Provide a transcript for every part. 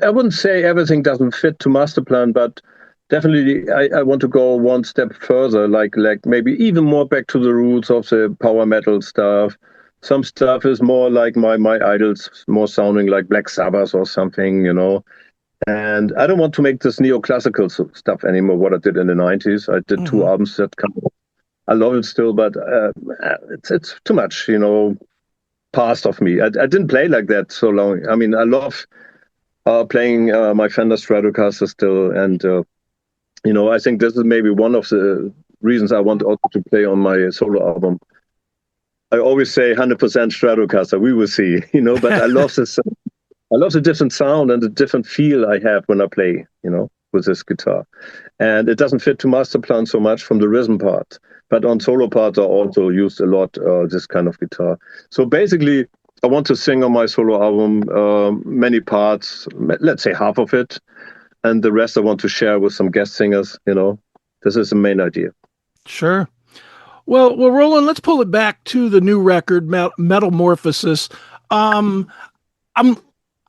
I wouldn't say everything doesn't fit to master plan, but definitely I want to go one step further, like maybe even more back to the roots of the power metal stuff. Some stuff is more like my idols, more sounding like Black Sabbath or something, you know. And I don't want to make this neoclassical stuff anymore. What I did in the '90s, I did two Hmm. albums that kind of, I love it still, but it's too much, you know, past of me. I didn't play like that so long. I mean, I love playing my Fender Stratocaster still, and you know, I think this is maybe one of the reasons I want also to play on my solo album. I always say 100% Stratocaster. We will see, you know, but I love this. I love the different sound and the different feel I have when I play, you know, with this guitar. And it doesn't fit to master plan so much from the rhythm part, but on solo parts I also used a lot this kind of guitar. So basically, I want to sing on my solo album many parts, let's say half of it, and the rest I want to share with some guest singers. You know, this is the main idea. Sure. Well, Roland, let's pull it back to the new record, Metamorphosis. Um, I'm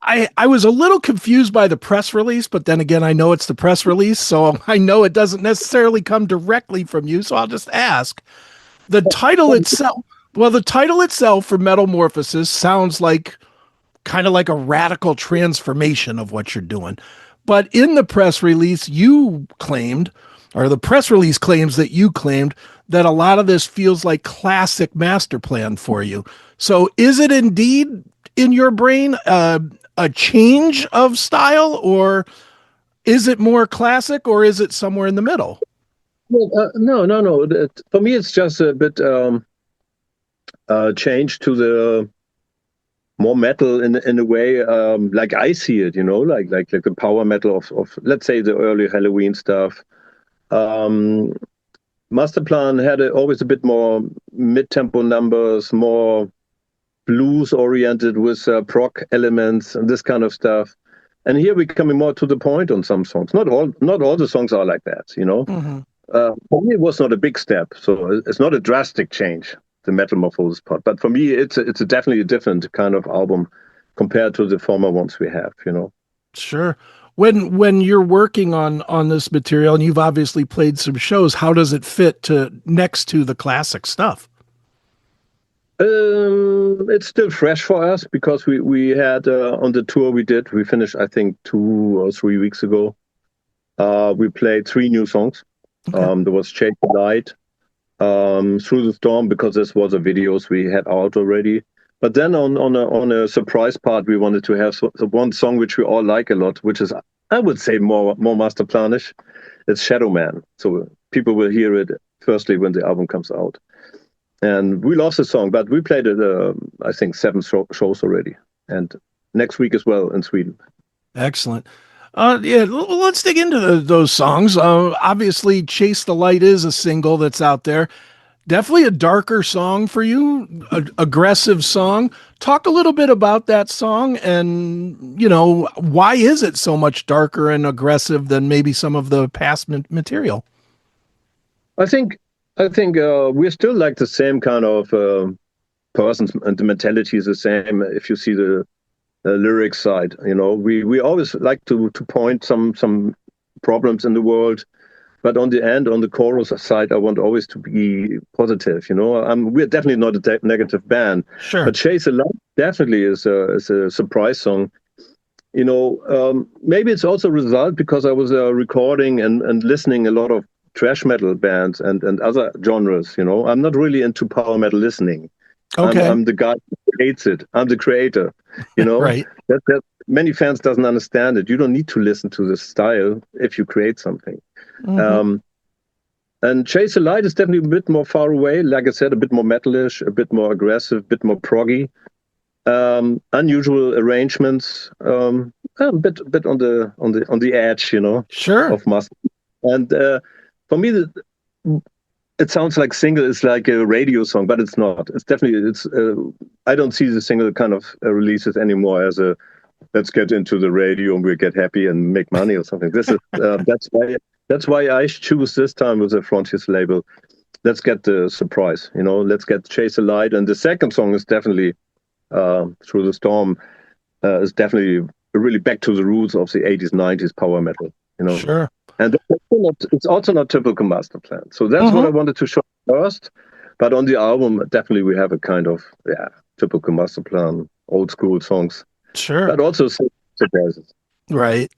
I was a little confused by the press release, but then again, I know it's the press release, so I know it doesn't necessarily come directly from you. So I'll just ask. The title itself, well, the title itself for Metamorphosis sounds like kind of like a radical transformation of what you're doing. But in the press release, you claimed, or the press release claims that you claimed, that a lot of this feels like classic master plan for you. So is it indeed in your brain a change of style, or is it more classic, or is it somewhere in the middle? Well, no, no, no. For me, it's just a bit change to the more metal in a way like I see it, you know, like the power metal of let's say the early Halloween stuff. Um, Masterplan had always a bit more mid-tempo numbers, more blues oriented with prog elements and this kind of stuff. And here we're coming more to the point on some songs. Not all the songs are like that, you know. Mm-hmm. For me, it was not a big step, so it's not a drastic change, the Metamorphosis part. But for me, it's definitely a different kind of album compared to the former ones we have, you know. Sure. When you're working on this material, and you've obviously played some shows, how does it fit to next to the classic stuff? It's still fresh for us because we had on the tour we finished I think 2 or 3 weeks ago. We played three new songs. Okay. There was Chase the Light, Through the Storm because this was a videos we had out already. But then on a surprise part, we wanted to have one song which we all like a lot, which is I would say more master planish. It's Shadow Man. So people will hear it firstly when the album comes out. And we love the song, but we played it I think seven shows already, and next week as well in Sweden. Excellent. Yeah, let's dig into those songs. Obviously, Chase the Light is a single that's out there. Definitely a darker song for you, aggressive song. Talk a little bit about that song and, why is it so much darker and aggressive than maybe some of the past material? I think we're still like the same kind of persons, and the mentality is the same. If you see the lyrics side, you know, we always like to point some problems in the world, but on the end, on the chorus side, I want always to be positive. You know, we're definitely not a negative band, Sure. but Chase the Light definitely is a surprise song. You know, maybe it's also a result because I was recording and listening a lot of thrash metal bands and other genres. You know, I'm not really into power metal listening. Okay. I'm the guy who hates it. I'm the creator. You know, Right. that many fans doesn't understand it. You don't need to listen to the style if you create something. Hmm. Um, and Chase the Light is definitely a bit more far away. Like I said, a bit more metalish, a bit more aggressive, a bit more proggy. Unusual arrangements, a bit on the edge, you know, Sure. of mass. And for me, it sounds like single is like a radio song, but it's not. It's definitely it's. I don't see the single kind of releases anymore as a let's get into the radio and we'll get happy and make money or something. This is that's why I choose this time with the Frontiers label. Let's get the surprise, you know. Let's get Chase the Light, and the second song is definitely Through the Storm. Is definitely really back to the roots of the 80s, 90s power metal, you know. Sure. And it's also not typical master plan. So that's what Mm-hmm. I wanted to show first. But on the album, definitely we have a kind of, yeah, typical master plan, old school songs, Sure. but also surprises. Right.